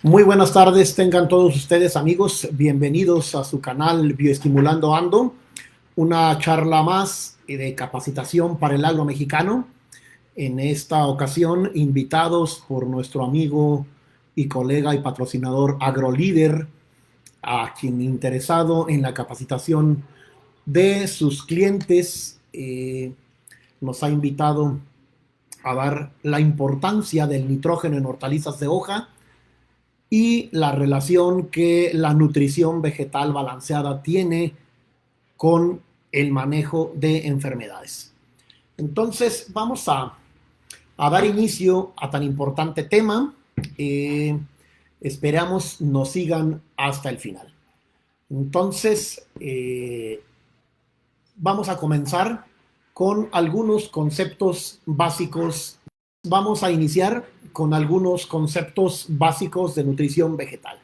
Muy buenas tardes, tengan todos ustedes amigos, bienvenidos a su canal Bioestimulando Ando, una charla más de capacitación para el agro mexicano. En esta ocasión, invitados por nuestro amigo y colega y patrocinador AgroLíder, a quien interesado en la capacitación de sus clientes, nos ha invitado a dar la importancia del nitrógeno en hortalizas de hoja y la relación que la nutrición vegetal balanceada tiene con el manejo de enfermedades. Entonces vamos a dar inicio a tan importante tema. Esperamos nos sigan hasta el final. Entonces vamos a comenzar con algunos conceptos básicos. Vamos a iniciar con algunos conceptos básicos de nutrición vegetal.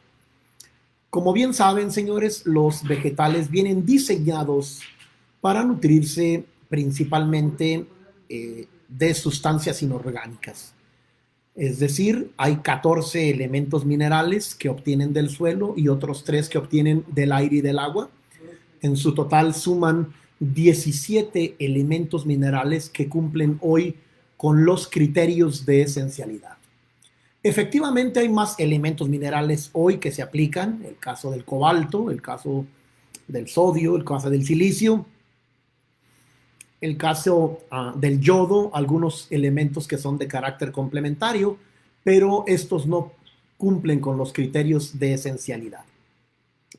Como bien saben, señores, los vegetales vienen diseñados para nutrirse principalmente de sustancias inorgánicas. Es decir, hay 14 elementos minerales que obtienen del suelo y otros 3 que obtienen del aire y del agua. En su total suman 17 elementos minerales que cumplen hoy con los criterios de esencialidad. Efectivamente hay más elementos minerales hoy que se aplican, el caso del cobalto, el caso del sodio, el caso del silicio, el caso del yodo, algunos elementos que son de carácter complementario, pero estos no cumplen con los criterios de esencialidad.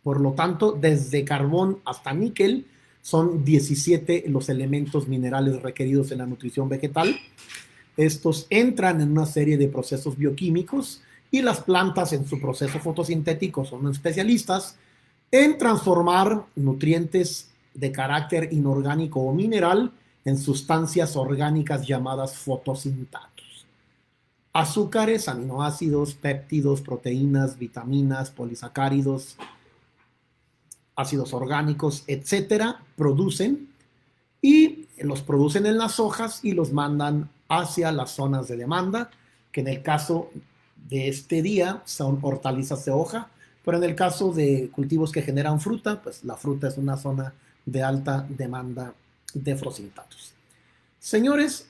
Por lo tanto, desde carbón hasta níquel son 17 los elementos minerales requeridos en la nutrición vegetal. Estos entran en una serie de procesos bioquímicos y las plantas en su proceso fotosintético son especialistas en transformar nutrientes de carácter inorgánico o mineral en sustancias orgánicas llamadas fotosintatos. Azúcares, aminoácidos, péptidos, proteínas, vitaminas, polisacáridos, ácidos orgánicos, etcétera, producen y los producen en las hojas y los mandan hacia las zonas de demanda, que en el caso de este día son hortalizas de hoja, pero en el caso de cultivos que generan fruta, pues la fruta es una zona de alta demanda de fotosintatos. Señores,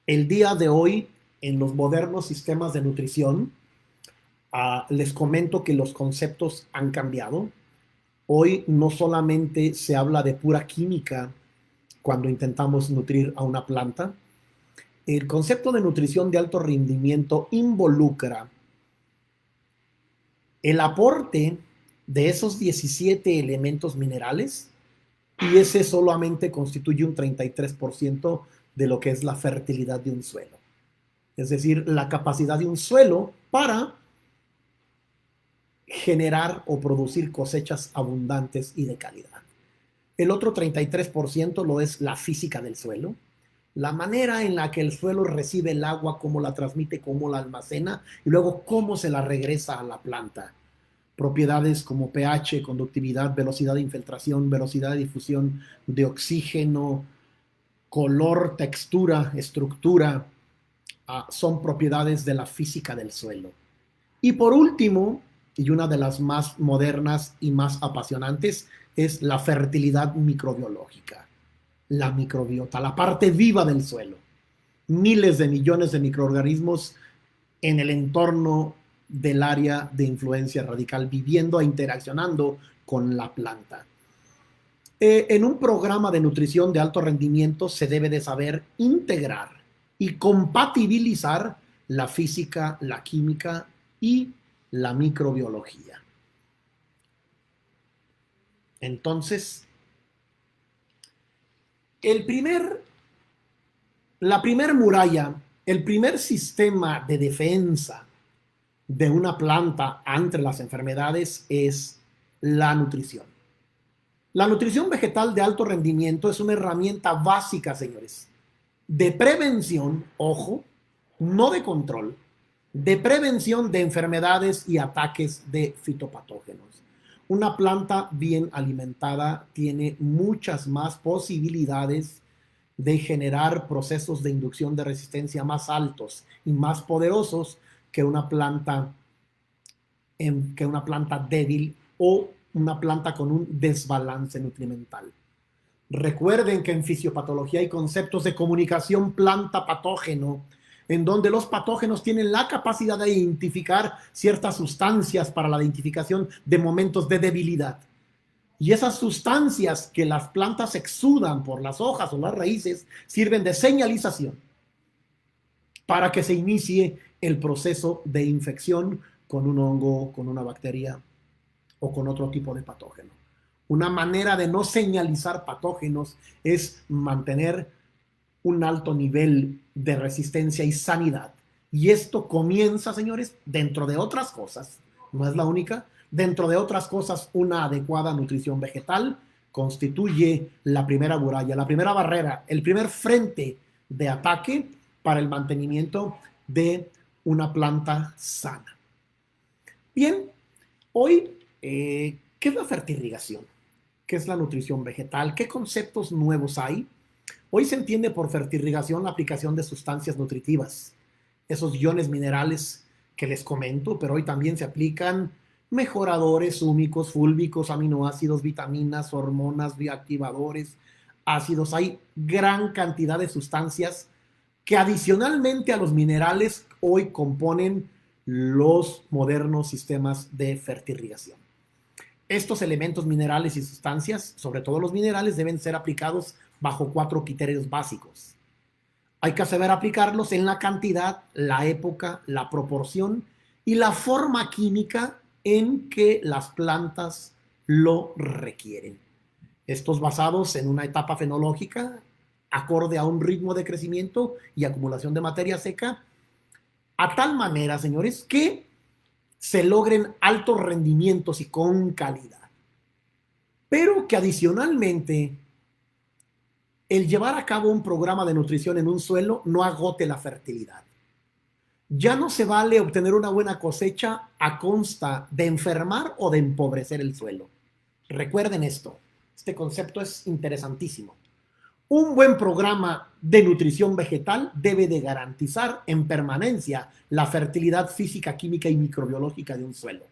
el día de hoy en los modernos sistemas de nutrición, les comento que los conceptos han cambiado. Hoy no solamente se habla de pura química cuando intentamos nutrir a una planta. El concepto de nutrición de alto rendimiento involucra el aporte de esos 17 elementos minerales y ese solamente constituye un 33% de lo que es la fertilidad de un suelo. Es decir, la capacidad de un suelo para generar o producir cosechas abundantes y de calidad. El otro 33% lo es la física del suelo, la manera en la que el suelo recibe el agua, cómo la transmite, cómo la almacena y luego cómo se la regresa a la planta. Propiedades como pH, conductividad, velocidad de infiltración, velocidad de difusión de oxígeno, color, textura, estructura, son propiedades de la física del suelo. Y por último, y una de las más modernas y más apasionantes, es la fertilidad microbiológica, la microbiota, la parte viva del suelo. Miles de millones de microorganismos en el entorno del área de influencia radical, viviendo e interaccionando con la planta. En un programa de nutrición de alto rendimiento se debe de saber integrar y compatibilizar la física, la química y la microbiología. Entonces, la primer muralla, el primer sistema de defensa de una planta ante las enfermedades es la nutrición. La nutrición vegetal de alto rendimiento es una herramienta básica, señores, de prevención, ojo, no de control, de prevención de enfermedades y ataques de fitopatógenos. Una planta bien alimentada tiene muchas más posibilidades de generar procesos de inducción de resistencia más altos y más poderosos que una planta que una planta débil o una planta con un desbalance nutrimental. Recuerden que en fisiopatología hay conceptos de comunicación planta-patógeno, en donde los patógenos tienen la capacidad de identificar ciertas sustancias para la identificación de momentos de debilidad. Y esas sustancias que las plantas exudan por las hojas o las raíces sirven de señalización para que se inicie el proceso de infección con un hongo, con una bacteria o con otro tipo de patógeno. Una manera de no señalizar patógenos es mantener un alto nivel de resistencia y sanidad. Y esto comienza, señores, dentro de otras cosas, no es la única, dentro de otras cosas, una adecuada nutrición vegetal constituye la primera muralla, la primera barrera, el primer frente de ataque para el mantenimiento de una planta sana. Bien, hoy, ¿qué es la fertirrigación? ¿Qué es la nutrición vegetal? ¿Qué conceptos nuevos hay? Hoy se entiende por fertirrigación la aplicación de sustancias nutritivas, esos iones minerales que les comento, pero hoy también se aplican mejoradores, húmicos, fúlbicos, aminoácidos, vitaminas, hormonas, bioactivadores, ácidos. Hay gran cantidad de sustancias que adicionalmente a los minerales hoy componen los modernos sistemas de fertirrigación. Estos elementos minerales y sustancias, sobre todo los minerales, deben ser aplicados bajo 4 criterios básicos. Hay que saber aplicarlos en la cantidad, la época, la proporción y la forma química en que las plantas lo requieren. Estos basados en una etapa fenológica acorde a un ritmo de crecimiento y acumulación de materia seca, a tal manera, señores, que se logren altos rendimientos y con calidad. Pero que adicionalmente el llevar a cabo un programa de nutrición en un suelo no agote la fertilidad. Ya no se vale obtener una buena cosecha a consta de enfermar o de empobrecer el suelo. Recuerden esto, este concepto es interesantísimo. Un buen programa de nutrición vegetal debe de garantizar en permanencia la fertilidad física, química y microbiológica de un suelo.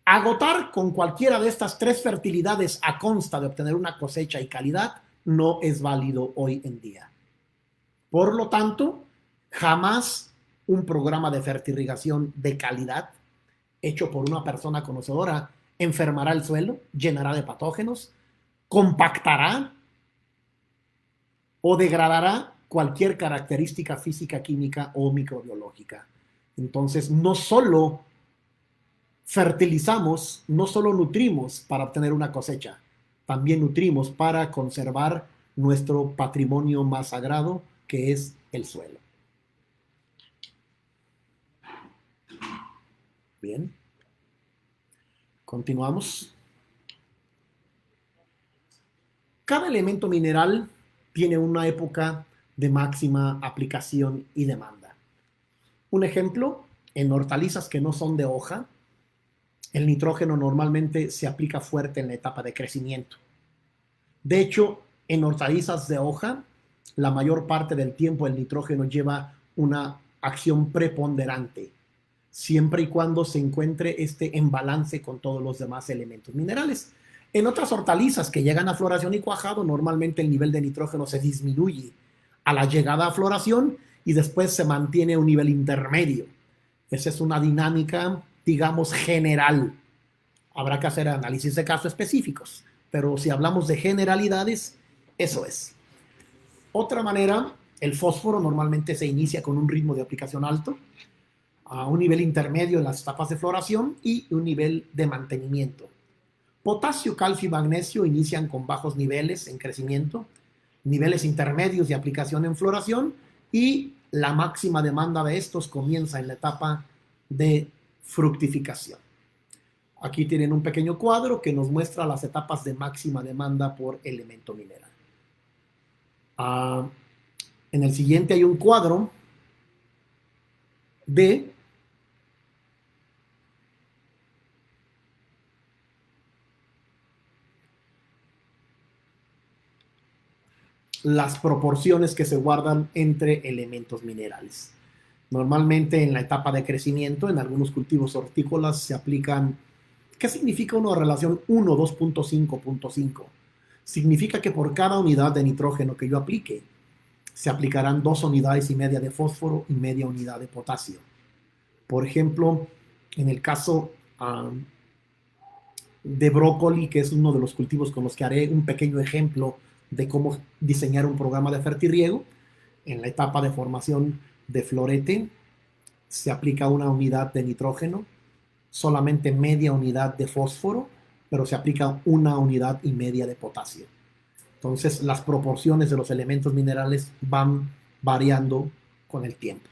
Agotar con cualquiera de estas 3 fertilidades a consta de obtener una cosecha y calidad no es válido hoy en día. Por lo tanto, jamás un programa de fertirrigación de calidad hecho por una persona conocedora enfermará el suelo, llenará de patógenos, compactará o degradará cualquier característica física, química o microbiológica. Entonces, no solo fertilizamos, no solo nutrimos para obtener una cosecha, también nutrimos para conservar nuestro patrimonio más sagrado, que es el suelo. Bien. Continuamos. Cada elemento mineral tiene una época de máxima aplicación y demanda. Un ejemplo, en hortalizas que no son de hoja, el nitrógeno normalmente se aplica fuerte en la etapa de crecimiento. De hecho, en hortalizas de hoja, la mayor parte del tiempo el nitrógeno lleva una acción preponderante, siempre y cuando se encuentre en balance con todos los demás elementos minerales. En otras hortalizas que llegan a floración y cuajado, normalmente el nivel de nitrógeno se disminuye a la llegada a floración y después se mantiene a un nivel intermedio. Esa es una dinámica, digamos, general. Habrá que hacer análisis de casos específicos, pero si hablamos de generalidades, eso es. Otra manera, el fósforo normalmente se inicia con un ritmo de aplicación alto, a un nivel intermedio en las etapas de floración y un nivel de mantenimiento. Potasio, calcio y magnesio inician con bajos niveles en crecimiento, niveles intermedios de aplicación en floración y la máxima demanda de estos comienza en la etapa de fructificación. Aquí tienen un pequeño cuadro que nos muestra las etapas de máxima demanda por elemento mineral. En el siguiente hay un cuadro de las proporciones que se guardan entre elementos minerales. Normalmente en la etapa de crecimiento, en algunos cultivos hortícolas se aplican. ¿Qué significa una relación 1, 2.5.5? Significa que por cada unidad de nitrógeno que yo aplique, se aplicarán 2,5 unidades de fósforo y media unidad de potasio. Por ejemplo, en el caso de brócoli, que es uno de los cultivos con los que haré un pequeño ejemplo de cómo diseñar un programa de fertirriego, en la etapa de formación de florete se aplica 1 unidad de nitrógeno, solamente media unidad de fósforo, pero se aplica 1,5 unidades de potasio. Entonces, las proporciones de los elementos minerales van variando con el tiempo.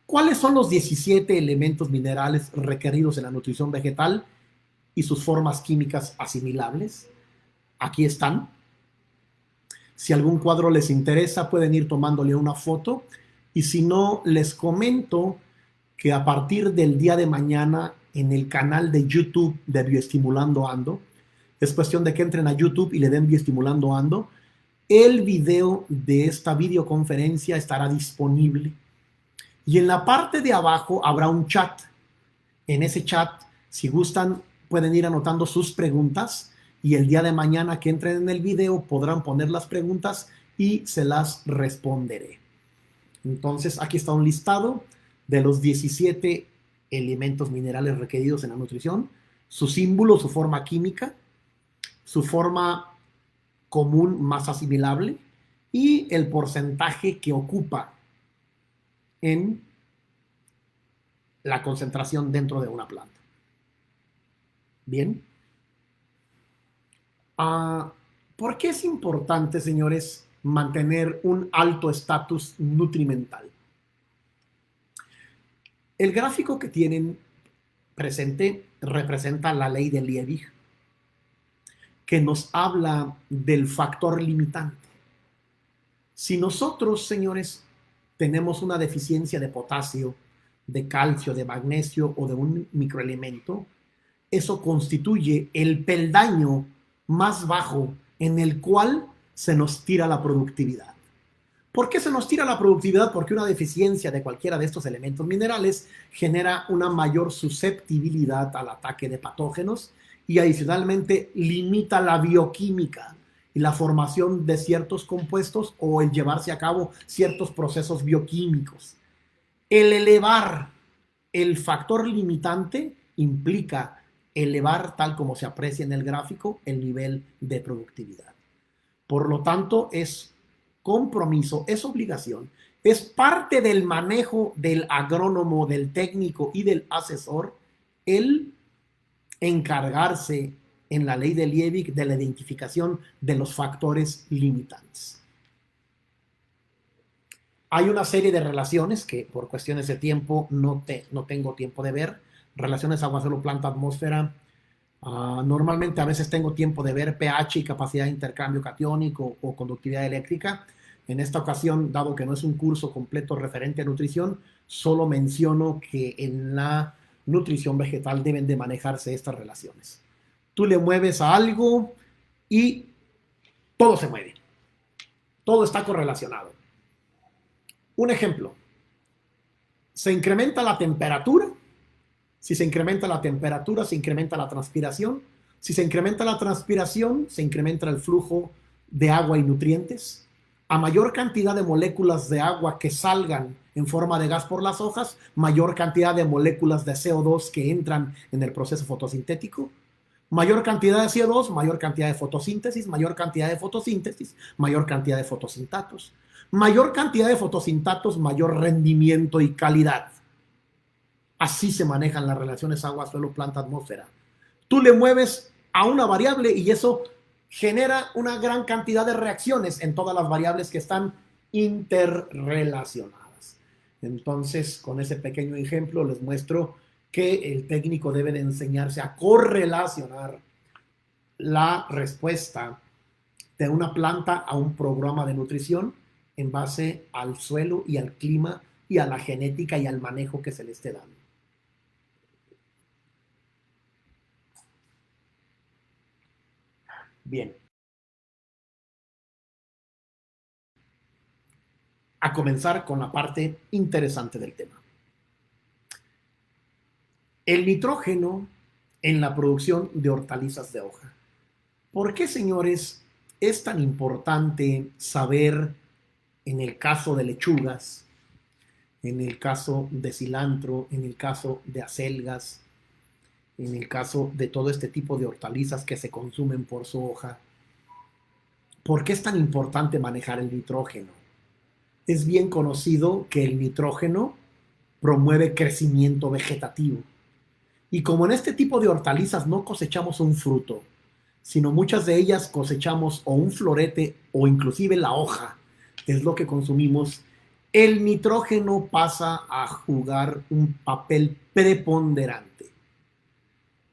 ¿Cuáles son los 17 elementos minerales requeridos en la nutrición vegetal y sus formas químicas asimilables? Aquí están. Si algún cuadro les interesa, pueden ir tomándole una foto. Y si no, les comento que a partir del día de mañana en el canal de YouTube de Bioestimulando Ando, es cuestión de que entren a YouTube y le den Bioestimulando Ando, el video de esta videoconferencia estará disponible. Y en la parte de abajo habrá un chat. En ese chat, si gustan, pueden ir anotando sus preguntas y el día de mañana que entren en el video podrán poner las preguntas y se las responderé. Entonces, aquí está un listado de los 17 elementos minerales requeridos en la nutrición, su símbolo, su forma química, su forma común más asimilable y el porcentaje que ocupa en la concentración dentro de una planta. Bien. ¿Por qué es importante, señores, mantener un alto estatus nutrimental? El gráfico que tienen presente representa la ley de Liebig, que nos habla del factor limitante. Si nosotros, señores, tenemos una deficiencia de potasio, de calcio, de magnesio o de un microelemento, eso constituye el peldaño más bajo en el cual se nos tira la productividad. ¿Por qué se nos tira la productividad? Porque una deficiencia de cualquiera de estos elementos minerales genera una mayor susceptibilidad al ataque de patógenos y adicionalmente limita la bioquímica y la formación de ciertos compuestos o el llevarse a cabo ciertos procesos bioquímicos. El elevar el factor limitante implica elevar, tal como se aprecia en el gráfico, el nivel de productividad. Por lo tanto, es compromiso, es obligación, es parte del manejo del agrónomo, del técnico y del asesor el encargarse en la ley de Liebig de la identificación de los factores limitantes. Hay una serie de relaciones que por cuestiones de tiempo no tengo tiempo de ver. Relaciones agua, suelo, planta, atmósfera. Normalmente a veces tengo tiempo de ver pH y capacidad de intercambio catiónico o conductividad eléctrica. En esta ocasión, dado que no es un curso completo referente a nutrición, solo menciono que en la nutrición vegetal deben de manejarse estas relaciones. Tú le mueves a algo y todo se mueve. Todo está correlacionado. Un ejemplo, se incrementa la temperatura. Si se incrementa la temperatura, se incrementa la transpiración. Si se incrementa la transpiración, se incrementa el flujo de agua y nutrientes. A mayor cantidad de moléculas de agua que salgan en forma de gas por las hojas, mayor cantidad de moléculas de CO2 que entran en el proceso fotosintético. Mayor cantidad de CO2, mayor cantidad de fotosíntesis, mayor cantidad de fotosíntesis, mayor cantidad de fotosintatos. Mayor cantidad de fotosintatos, mayor rendimiento y calidad. Así se manejan las relaciones agua, suelo, planta, atmósfera. Tú le mueves a una variable y eso genera una gran cantidad de reacciones en todas las variables que están interrelacionadas. Entonces, con ese pequeño ejemplo les muestro que el técnico debe de enseñarse a correlacionar la respuesta de una planta a un programa de nutrición en base al suelo y al clima y a la genética y al manejo que se le esté dando. Bien. A comenzar con la parte interesante del tema. El nitrógeno en la producción de hortalizas de hoja. ¿Por qué, señores, es tan importante saber en el caso de lechugas, en el caso de cilantro, en el caso de acelgas, en el caso de todo este tipo de hortalizas que se consumen por su hoja? ¿Por qué es tan importante manejar el nitrógeno? Es bien conocido que el nitrógeno promueve crecimiento vegetativo. Y como en este tipo de hortalizas no cosechamos un fruto, sino muchas de ellas cosechamos o un florete o inclusive la hoja, es lo que consumimos, el nitrógeno pasa a jugar un papel preponderante.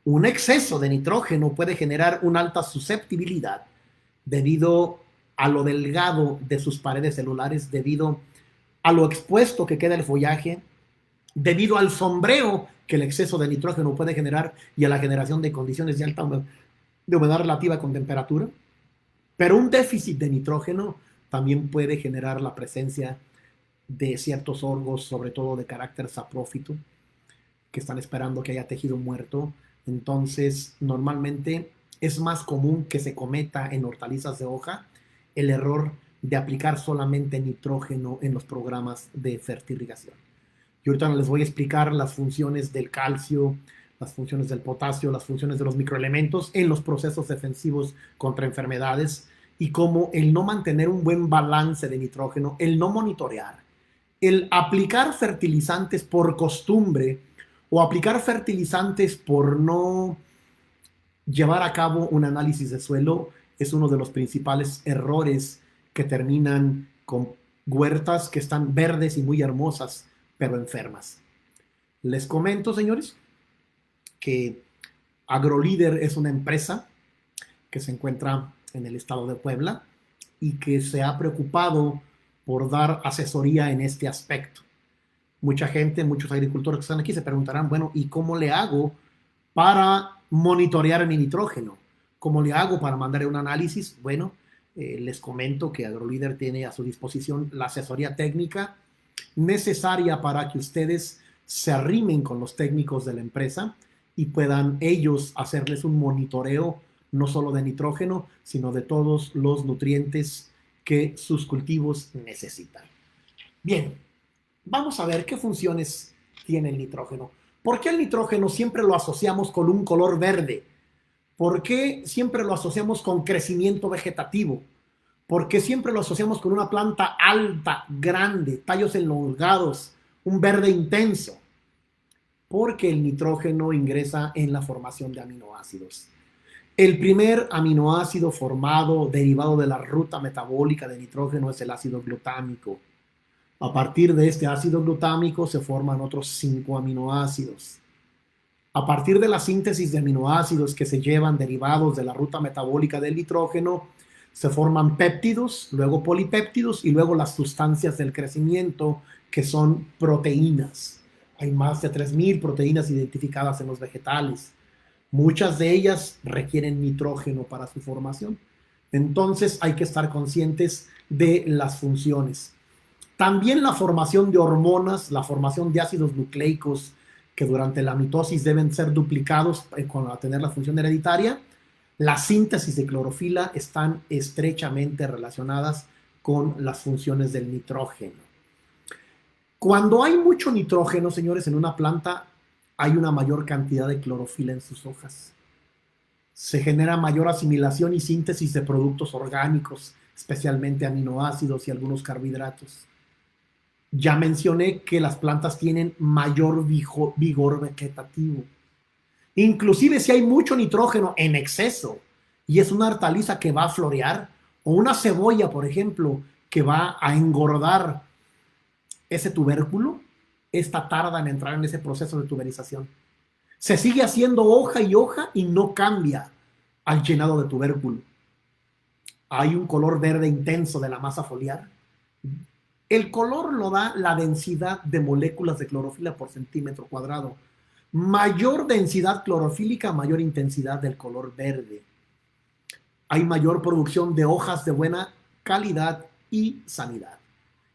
Un exceso de nitrógeno puede generar una alta susceptibilidad debido a lo delgado de sus paredes celulares, debido a lo expuesto que queda el follaje, debido al sombreo que el exceso de nitrógeno puede generar y a la generación de condiciones de alta de humedad relativa con temperatura. Pero un déficit de nitrógeno también puede generar la presencia de ciertos hongos, sobre todo de carácter saprófito, que están esperando que haya tejido muerto. Entonces, normalmente es más común que se cometa en hortalizas de hoja el error de aplicar solamente nitrógeno en los programas de fertirrigación. Y ahorita les voy a explicar las funciones del calcio, las funciones del potasio, las funciones de los microelementos en los procesos defensivos contra enfermedades y cómo el no mantener un buen balance de nitrógeno, el no monitorear, el aplicar fertilizantes por costumbre o aplicar fertilizantes por no llevar a cabo un análisis de suelo es uno de los principales errores que terminan con huertas que están verdes y muy hermosas, pero enfermas. Les comento, señores, que AgroLíder es una empresa que se encuentra en el estado de Puebla y que se ha preocupado por dar asesoría en este aspecto. Mucha gente, muchos agricultores que están aquí se preguntarán, bueno, ¿y cómo le hago para monitorear mi nitrógeno? ¿Cómo le hago para mandar un análisis? Bueno, les comento que AgroLíder tiene a su disposición la asesoría técnica necesaria para que ustedes se arrimen con los técnicos de la empresa y puedan ellos hacerles un monitoreo no solo de nitrógeno, sino de todos los nutrientes que sus cultivos necesitan. Bien, vamos a ver qué funciones tiene el nitrógeno. ¿Por qué el nitrógeno siempre lo asociamos con un color verde? ¿Por qué siempre lo asociamos con crecimiento vegetativo? ¿Por qué siempre lo asociamos con una planta alta, grande, tallos elongados, un verde intenso? Porque el nitrógeno ingresa en la formación de aminoácidos. El primer aminoácido formado derivado de la ruta metabólica de nitrógeno es el ácido glutámico. A partir de este ácido glutámico se forman otros 5 aminoácidos. A partir de la síntesis de aminoácidos que se llevan derivados de la ruta metabólica del nitrógeno, se forman péptidos, luego polipéptidos y luego las sustancias del crecimiento que son proteínas. Hay más de 3.000 proteínas identificadas en los vegetales. Muchas de ellas requieren nitrógeno para su formación. Entonces hay que estar conscientes de las funciones. También la formación de hormonas, la formación de ácidos nucleicos que durante la mitosis deben ser duplicados para tener la función hereditaria. La síntesis de clorofila están estrechamente relacionadas con las funciones del nitrógeno. Cuando hay mucho nitrógeno, señores, en una planta, hay una mayor cantidad de clorofila en sus hojas. Se genera mayor asimilación y síntesis de productos orgánicos, especialmente aminoácidos y algunos carbohidratos. Ya mencioné que las plantas tienen mayor vigor vegetativo. Inclusive si hay mucho nitrógeno en exceso y es una hortaliza que va a florear, o una cebolla, por ejemplo, que va a engordar ese tubérculo, esta tarda en entrar en ese proceso de tuberización. Se sigue haciendo hoja y no cambia al llenado de tubérculo. Hay un color verde intenso de la masa foliar. El color lo da la densidad de moléculas de clorofila por centímetro cuadrado. Mayor densidad clorofílica, mayor intensidad del color verde. Hay mayor producción de hojas de buena calidad y sanidad.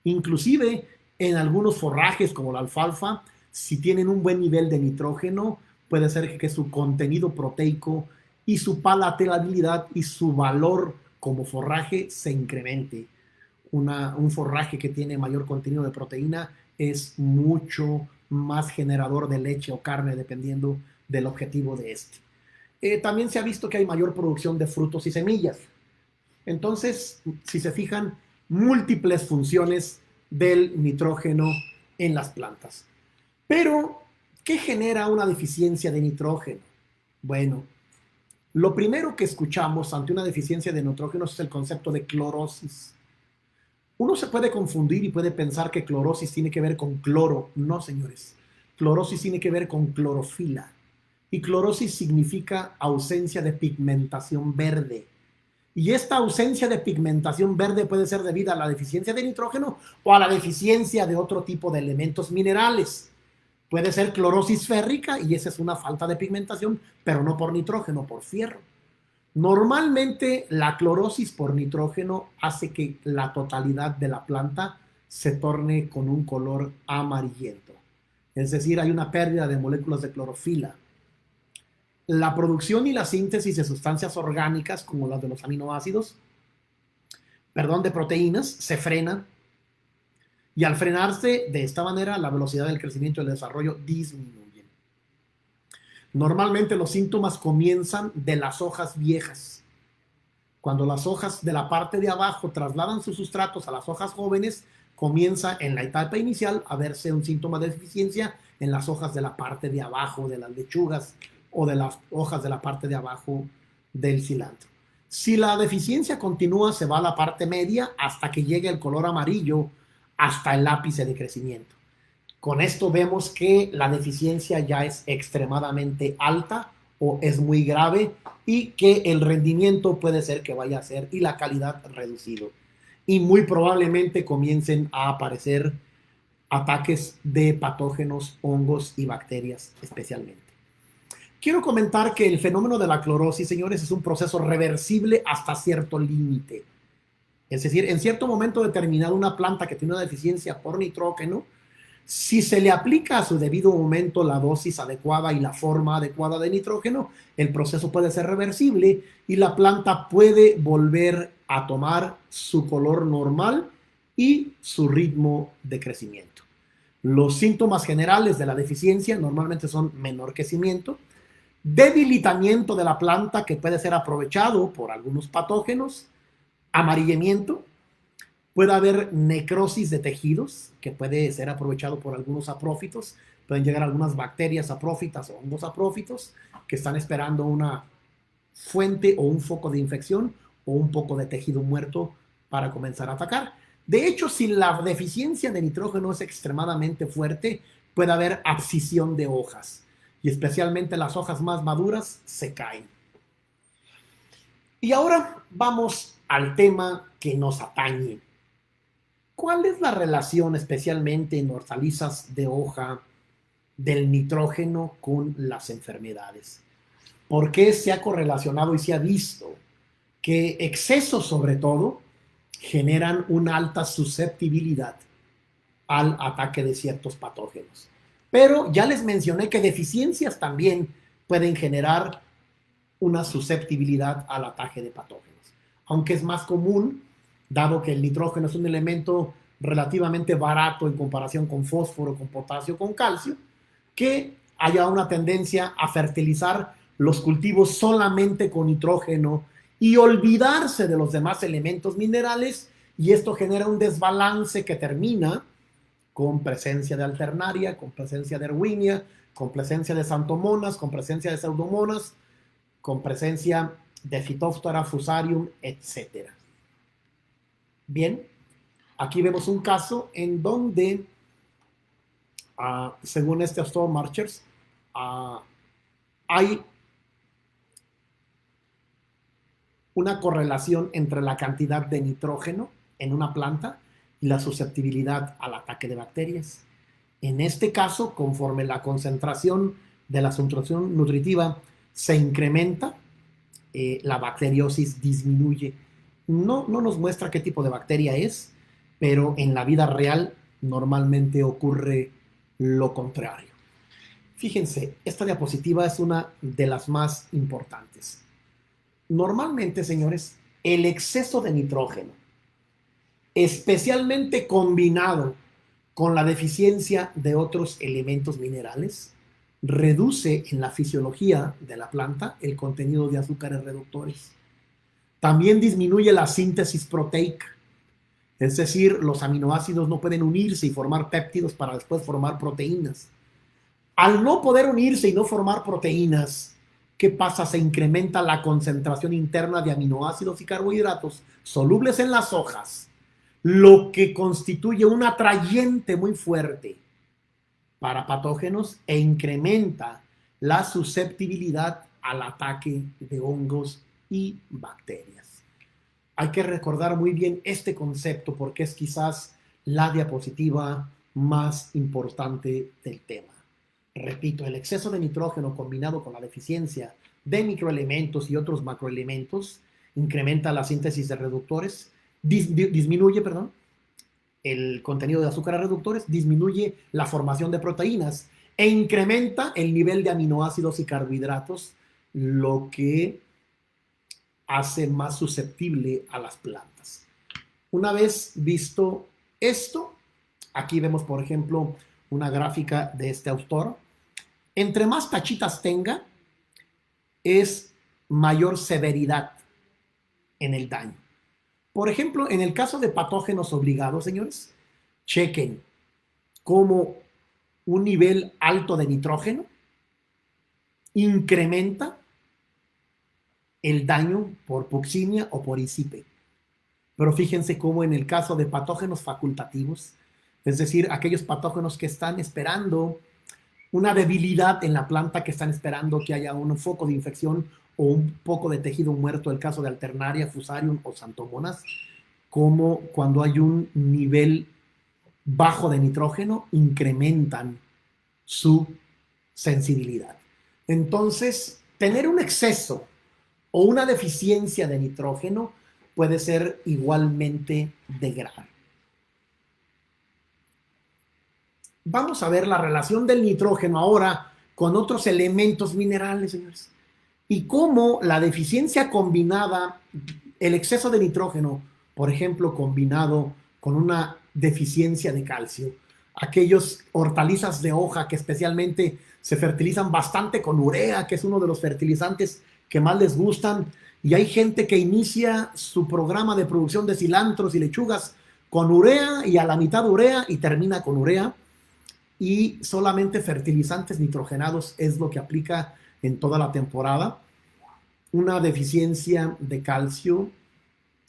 Inclusive en algunos forrajes como la alfalfa, si tienen un buen nivel de nitrógeno, puede ser que su contenido proteico y su palatabilidad y su valor como forraje se incremente. Un forraje que tiene mayor contenido de proteína es mucho más generador de leche o carne, dependiendo del objetivo de este. También se ha visto que hay mayor producción de frutos y semillas. Entonces, si se fijan, múltiples funciones del nitrógeno en las plantas. Pero, ¿qué genera una deficiencia de nitrógeno? Bueno, lo primero que escuchamos ante una deficiencia de nitrógeno es el concepto de clorosis. Uno se puede confundir y puede pensar que clorosis tiene que ver con cloro. No, señores. Clorosis tiene que ver con clorofila. Y clorosis significa ausencia de pigmentación verde. Y esta ausencia de pigmentación verde puede ser debida a la deficiencia de nitrógeno o a la deficiencia de otro tipo de elementos minerales. Puede ser clorosis férrica y esa es una falta de pigmentación, pero no por nitrógeno, por fierro. Normalmente la clorosis por nitrógeno hace que la totalidad de la planta se torne con un color amarillento. Es decir, hay una pérdida de moléculas de clorofila. La producción y la síntesis de sustancias orgánicas, como las de los aminoácidos, de proteínas, se frena. Y al frenarse de esta manera, la velocidad del crecimiento y el desarrollo disminuye. Normalmente los síntomas comienzan de las hojas viejas. Cuando las hojas de la parte de abajo trasladan sus sustratos a las hojas jóvenes, comienza en la etapa inicial a verse un síntoma de deficiencia en las hojas de la parte de abajo de las lechugas o de las hojas de la parte de abajo del cilantro. Si la deficiencia continúa, se va a la parte media hasta que llegue el color amarillo hasta el ápice de crecimiento. Con esto vemos que la deficiencia ya es extremadamente alta o es muy grave y que el rendimiento puede ser que vaya a ser y la calidad reducido. Y muy probablemente comiencen a aparecer ataques de patógenos, hongos y bacterias especialmente. Quiero comentar que el fenómeno de la clorosis, señores, es un proceso reversible hasta cierto límite. Es decir, en cierto momento determinado, una planta que tiene una deficiencia por nitrógeno, si se le aplica a su debido momento la dosis adecuada y la forma adecuada de nitrógeno, el proceso puede ser reversible y la planta puede volver a tomar su color normal y su ritmo de crecimiento. Los síntomas generales de la deficiencia normalmente son menor crecimiento, debilitamiento de la planta que puede ser aprovechado por algunos patógenos, amarillamiento, puede haber necrosis de tejidos que puede ser aprovechado por algunos saprófitos, pueden llegar algunas bacterias saprófitas o hongos saprófitos que están esperando una fuente o un foco de infección o un poco de tejido muerto para comenzar a atacar. De hecho, si la deficiencia de nitrógeno es extremadamente fuerte, puede haber abscisión de hojas y especialmente las hojas más maduras se caen. Y ahora vamos al tema que nos atañe. ¿Cuál es la relación, especialmente en hortalizas de hoja, del nitrógeno con las enfermedades? ¿Por qué se ha correlacionado y se ha visto que excesos, sobre todo, generan una alta susceptibilidad al ataque de ciertos patógenos? Pero ya les mencioné que deficiencias también pueden generar una susceptibilidad al ataque de patógenos, aunque es más común, dado que el nitrógeno es un elemento relativamente barato en comparación con fósforo, con potasio, con calcio, que haya una tendencia a fertilizar los cultivos solamente con nitrógeno y olvidarse de los demás elementos minerales, y esto genera un desbalance que termina con presencia de alternaria, con presencia de erwinia, con presencia de xanthomonas, con presencia de pseudomonas, con presencia de Phytophthora, Fusarium, etc. Bien, aquí vemos un caso en donde, según este Ostor Marchers, hay una correlación entre la cantidad de nitrógeno en una planta y la susceptibilidad al ataque de bacterias. En este caso, conforme la concentración de la sustración nutritiva se incrementa, la bacteriosis disminuye. No nos muestra qué tipo de bacteria es, pero en la vida real normalmente ocurre lo contrario. Fíjense, esta diapositiva es una de las más importantes. Normalmente, señores, el exceso de nitrógeno, especialmente combinado con la deficiencia de otros elementos minerales, reduce en la fisiología de la planta el contenido de azúcares reductores. También disminuye la síntesis proteica, es decir, los aminoácidos no pueden unirse y formar péptidos para después formar proteínas. Al no poder unirse y no formar proteínas, ¿qué pasa? Se incrementa la concentración interna de aminoácidos y carbohidratos solubles en las hojas, lo que constituye un atrayente muy fuerte para patógenos e incrementa la susceptibilidad al ataque de hongos y bacterias. Hay que recordar muy bien este concepto porque es quizás la diapositiva más importante del tema. Repito, el exceso de nitrógeno combinado con la deficiencia de microelementos y otros macroelementos incrementa la síntesis de reductores, disminuye, el contenido de azúcares reductores, disminuye la formación de proteínas e incrementa el nivel de aminoácidos y carbohidratos, lo que hace más susceptible a las plantas. Una vez visto esto, aquí vemos, por ejemplo, una gráfica de este autor. Entre más tachitas tenga, es mayor severidad en el daño. Por ejemplo, en el caso de patógenos obligados, señores, chequen cómo un nivel alto de nitrógeno incrementa el daño por puccinia o por ISIPE. Pero fíjense cómo en el caso de patógenos facultativos, es decir, aquellos patógenos que están esperando una debilidad en la planta, que están esperando que haya un foco de infección o un poco de tejido muerto, el caso de Alternaria, Fusarium o Xanthomonas, como cuando hay un nivel bajo de nitrógeno, incrementan su sensibilidad. Entonces, tener un exceso o una deficiencia de nitrógeno puede ser igualmente de grave. Vamos a ver la relación del nitrógeno ahora con otros elementos minerales, señores. Y cómo la deficiencia combinada, el exceso de nitrógeno, por ejemplo, combinado con una deficiencia de calcio, aquellos hortalizas de hoja que especialmente se fertilizan bastante con urea, que es uno de los fertilizantes que más les gustan, y hay gente que inicia su programa de producción de cilantros y lechugas con urea y a la mitad urea y termina con urea, y solamente fertilizantes nitrogenados es lo que aplica en toda la temporada. Una deficiencia de calcio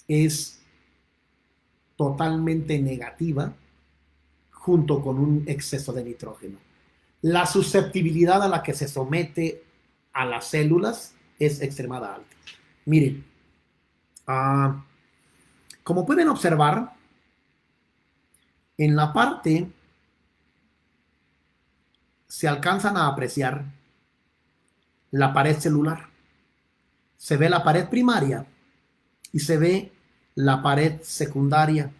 es totalmente negativa junto con un exceso de nitrógeno. La susceptibilidad a la que se somete a las células es extremadamente alta. Miren, como pueden observar, en la parte se alcanzan a apreciar la pared celular. Se ve la pared primaria y se ve la pared secundaria.